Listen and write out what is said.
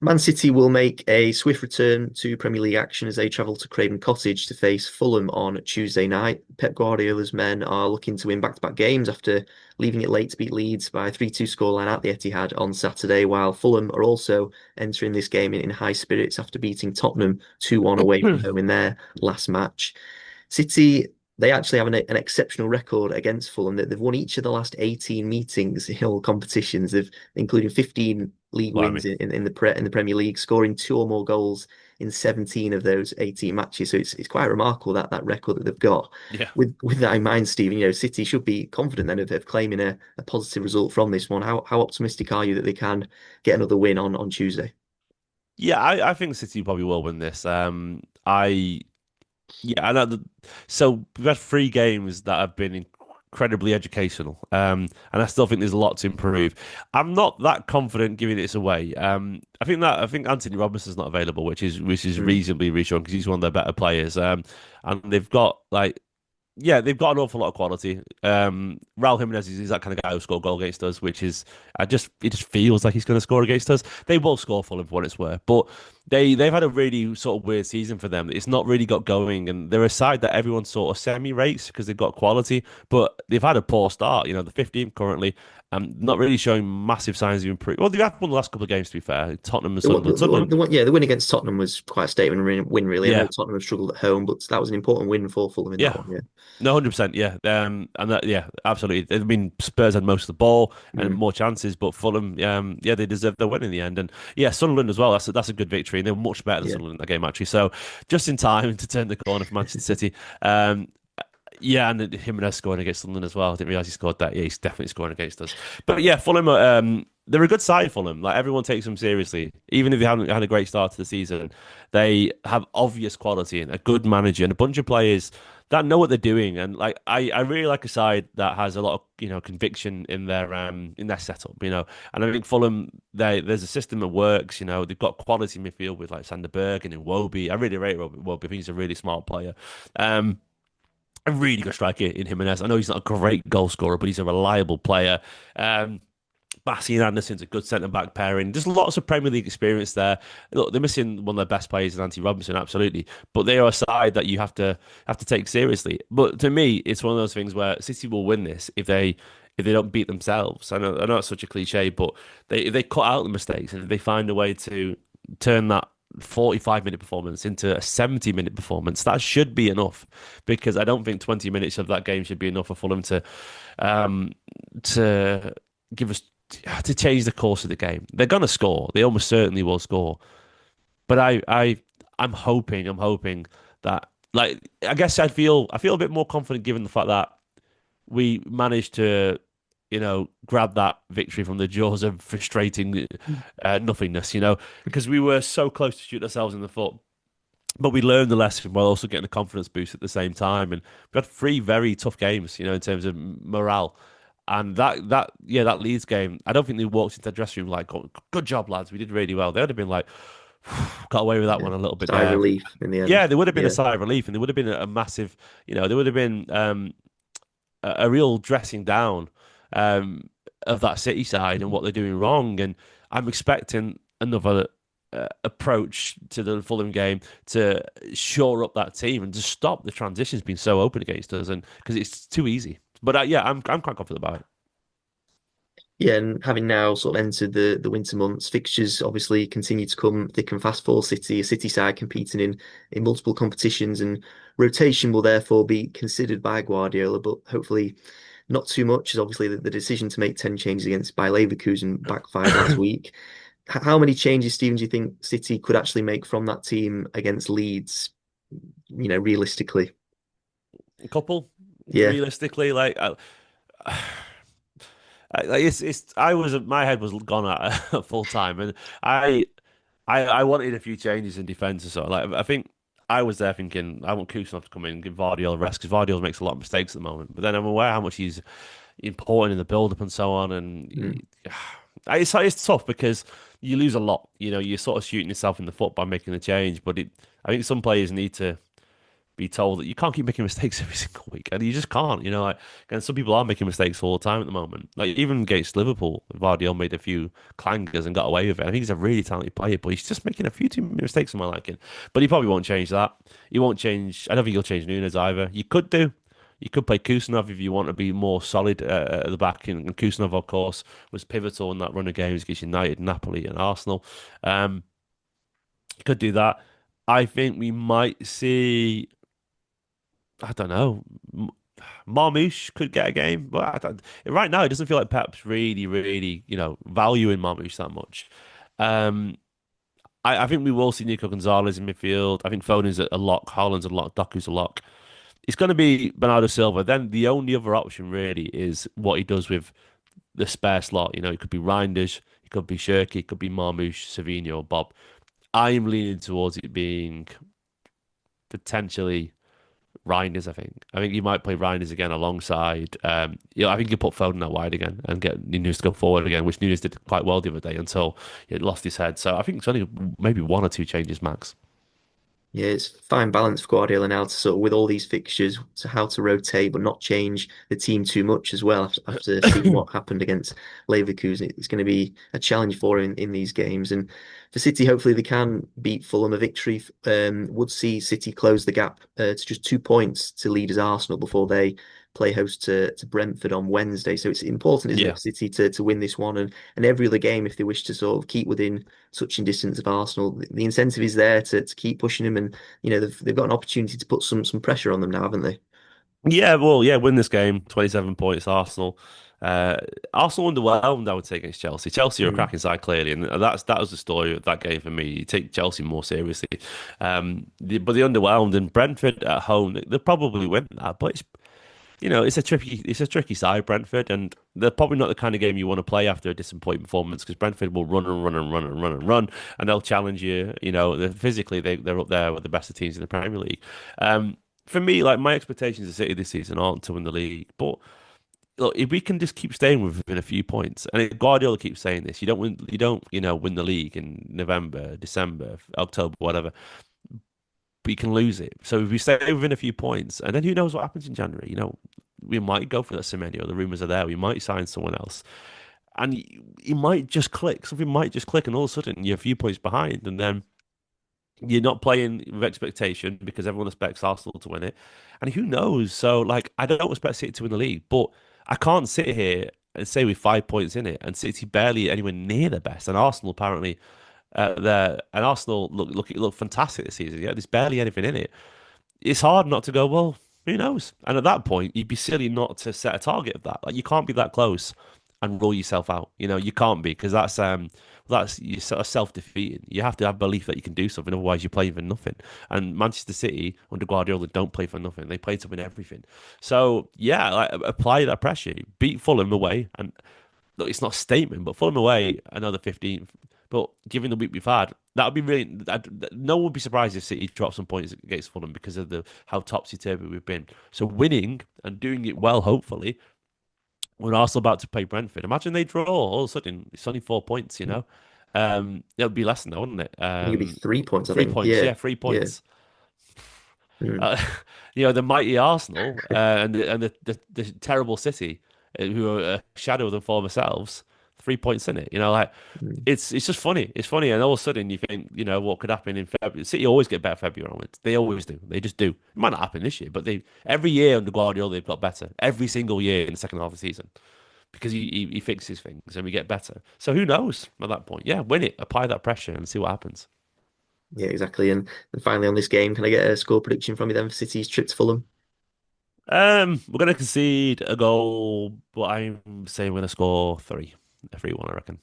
Man City will make a swift return to Premier League action as they travel to Craven Cottage to face Fulham on Tuesday night. Pep Guardiola's men are looking to win back-to-back games after leaving it late to beat Leeds by a 3-2 scoreline at the Etihad on Saturday, while Fulham are also entering this game in high spirits after beating Tottenham 2-1 away from home in their last match. City, they actually have an exceptional record against Fulham. They've won each of the last 18 meetings in all competitions, including 15 league Blimey. wins in the Premier League, scoring two or more goals in 17 of those 18 matches. So it's quite remarkable that record that they've got. Yeah. With that in mind, Stephen, City should be confident then of claiming a positive result from this one. How optimistic are you that they can get another win on Tuesday? Yeah, I think City probably will win this. Yeah, I know. So we've had three games that have been incredibly educational, and I still think there's a lot to improve. I'm not that confident giving this away. I think Anthony Robinson's not available, which is Mm. reasonably reassuring because he's one of their better players. And they've got yeah, they've got an awful lot of quality. Raul Jimenez is that kind of guy who scored a goal against us, which is it just feels like he's going to score against us. They will score for him for what it's worth, but they've had a really sort of weird season for them. It's not really got going, and they're a side that everyone sort of semi rates because they've got quality, but they've had a poor start. The 15th currently, not really showing massive signs of improvement. Well, they've had won the last couple of games to be fair. Tottenham and The, one- Sunderland. the, one- Sunderland, the one, yeah, the win against Tottenham was quite a statement win, really. I know yeah, Tottenham have struggled at home, but that was an important win for Fulham in that yeah. one. Yeah. No, 100%, yeah. And that, yeah, absolutely. I mean, Spurs had most of the ball and Mm. more chances, but Fulham, yeah, they deserved their win in the end. And yeah, Sunderland as well. That's a good victory, and they were much better than Yeah. Sunderland in that game actually. So just in time to turn the corner for Manchester City. Yeah, and then Jimenez scoring against Sunderland as well. I didn't realize he scored that. Yeah, he's definitely scoring against us. But yeah, Fulham, they're a good side. Fulham, like everyone takes them seriously, even if they haven't had a great start to the season. They have obvious quality and a good manager and a bunch of players that know what they're doing. And like I really like a side that has a lot of conviction in their setup. And I think Fulham, there's a system that works. They've got quality midfield with like Sander Berg and Iwobi. I really rate Iwobi. I think he's a really smart player. Um, a really good striker in Jimenez. I know he's not a great goal scorer, but he's a reliable player. Bassey and Anderson's a good centre back pairing. There's lots of Premier League experience there. Look, they're missing one of their best players in Andy Robinson, absolutely. But they are a side that you have to take seriously. But to me, it's one of those things where City will win this if they don't beat themselves. I know it's such a cliche, but they cut out the mistakes and if they find a way to turn that 45-minute performance into a 70-minute performance. That should be enough because I don't think 20 minutes of that game should be enough for Fulham um to give us to change the course of the game. They're gonna score. They almost certainly will score. But I'm hoping that like I guess I feel a bit more confident given the fact that we managed to grab that victory from the jaws of frustrating nothingness, because we were so close to shoot ourselves in the foot. But we learned the lesson while also getting a confidence boost at the same time. And we had three very tough games, in terms of morale. And that Leeds game, I don't think they walked into the dressing room like, good job, lads. We did really well. They would have been like, got away with that Yeah. one a little bit Sigh of there. relief in the Yeah, end. there would have been a Yeah. sigh of relief and there would have been a massive, there would have been a real dressing down um, of that City side and what they're doing wrong. And I'm expecting another approach to the Fulham game to shore up that team and to stop the transitions being so open against us, and because it's too easy. But yeah, I'm quite confident about it. Yeah, and having now sort of entered the winter months, fixtures obviously continue to come thick and fast for City, a City side competing in multiple competitions, and rotation will therefore be considered by Guardiola, but hopefully not too much, as obviously the decision to make 10 changes against Bayer Leverkusen backfired last week. How many changes, Stephen, do you think City could actually make from that team against Leeds, realistically? A couple, Yeah. realistically, like. It's I was my head was gone at full time, and I I wanted a few changes in defence and so like I think I was there thinking I want Kusanov to come in and give Vardy a rest because Vardy makes a lot of mistakes at the moment. But then I'm aware how much he's important in the build up and so on, and Mm. it's tough because you lose a lot. You're sort of shooting yourself in the foot by making the change. But I think some players need to be told that you can't keep making mistakes every single week, and you just can't. Like, and some people are making mistakes all the time at the moment. Like even against Liverpool, Vardy made a few clangers and got away with it. I think he's a really talented player, but he's just making a few too many mistakes for my liking. But he probably won't change that. He won't change. I don't think he'll change Nunes either. You could do. You could play Kusanov if you want to be more solid at the back. And Kusanov, of course, was pivotal in that run of games against United, Napoli, and Arsenal. Um, you could do that. I think we might see. I don't know. Marmoush could get a game, but right now it doesn't feel like Pep's really, really, valuing Marmoush that much. Um, I think we will see Nico Gonzalez in midfield. I think Foden's a lock, Haaland's a lock, Doku's a lock. It's going to be Bernardo Silva. Then the only other option really is what he does with the spare slot. It could be Reinders, it could be Shirky, it could be Marmoush, Savino, or Bob. I'm leaning towards it being potentially Reinders. I think you might play Reinders again alongside. I think you put Foden out wide again and get Nunes to go forward again, which Nunes did quite well the other day until he lost his head. So I think it's only maybe one or two changes max. Yeah, it's fine balance for Guardiola now to sort of with all these fixtures to how to rotate but not change the team too much as well after seeing what happened against Leverkusen. It's going to be a challenge for him in these games. And for City, hopefully they can beat Fulham. A victory would see City close the gap to just 2 points to leaders Arsenal before they play host to Brentford on Wednesday. So it's important, isn't it, Yeah. for City to win this one and every other game if they wish to sort of keep within touching distance of Arsenal. The incentive is there to keep pushing them, and they've got an opportunity to put some pressure on them now, haven't they? Yeah, well, yeah, win this game, 27 points, Arsenal. Uh, Arsenal underwhelmed, I would say, against Chelsea. Chelsea are a Mm. cracking side, clearly, and that was the story of that game for me. You take Chelsea more seriously, but they underwhelmed. And Brentford at home, they'll probably win that, but it's a tricky side, Brentford, and they're probably not the kind of game you want to play after a disappointing performance because Brentford will run and run and run and run and run, and they'll challenge you. Physically they're up there with the best of teams in the Premier League. For me, like my expectations of City this season aren't to win the league, but look, if we can just keep staying within a few points, and Guardiola keeps saying this, you don't win the league in November, December, October, whatever, but you can lose it. So if we stay within a few points, and then who knows what happens in January? We might go for that Semenyo. The rumors are there. We might sign someone else, and he might just click. Something might just click, and all of a sudden you're a few points behind, and then you're not playing with expectation because everyone expects Arsenal to win it. And who knows? So, like, I don't expect City to win the league, but I can't sit here and say with 5 points in it and City barely anywhere near their best. And Arsenal apparently there and Arsenal look fantastic this season. Yeah, there's barely anything in it. It's hard not to go, well, who knows? And at that point, you'd be silly not to set a target of that. Like you can't be that close and rule yourself out. You can't be because that's you're sort of self-defeating. You have to have belief that you can do something, otherwise you're playing for nothing. And Manchester City under Guardiola don't play for nothing. They play to win everything. So yeah, like, apply that pressure. Beat Fulham away, and look, it's not a statement, but Fulham away another 15. But given the week we've had, that would be really. No one would be surprised if City dropped some points against Fulham because of the how topsy turvy we've been. So winning and doing it well, hopefully, we're also about to play Brentford. Imagine they draw. All of a sudden, it's only 4 points. It would be less than that, wouldn't it? I think it'd be 3 points, I Three think. points, Yeah, yeah, three yeah. points. Mm. Uh, the mighty Arsenal and the terrible City, who are a shadow of their former selves. 3 points in it, like Mm. it's just funny. It's funny, and all of a sudden you think, what could happen in February. City always get better February onwards. They always do. They just do. It might not happen this year, but they every year under Guardiola they've got better. Every single year in the second half of the season because he fixes things and we get better. So who knows at that point? Yeah, win it, apply that pressure, and see what happens. Yeah, exactly. And finally on this game, can I get a score prediction from you then for City's trip to Fulham? We're gonna concede a goal, but I'm saying we're gonna score three, a 3-1, I reckon.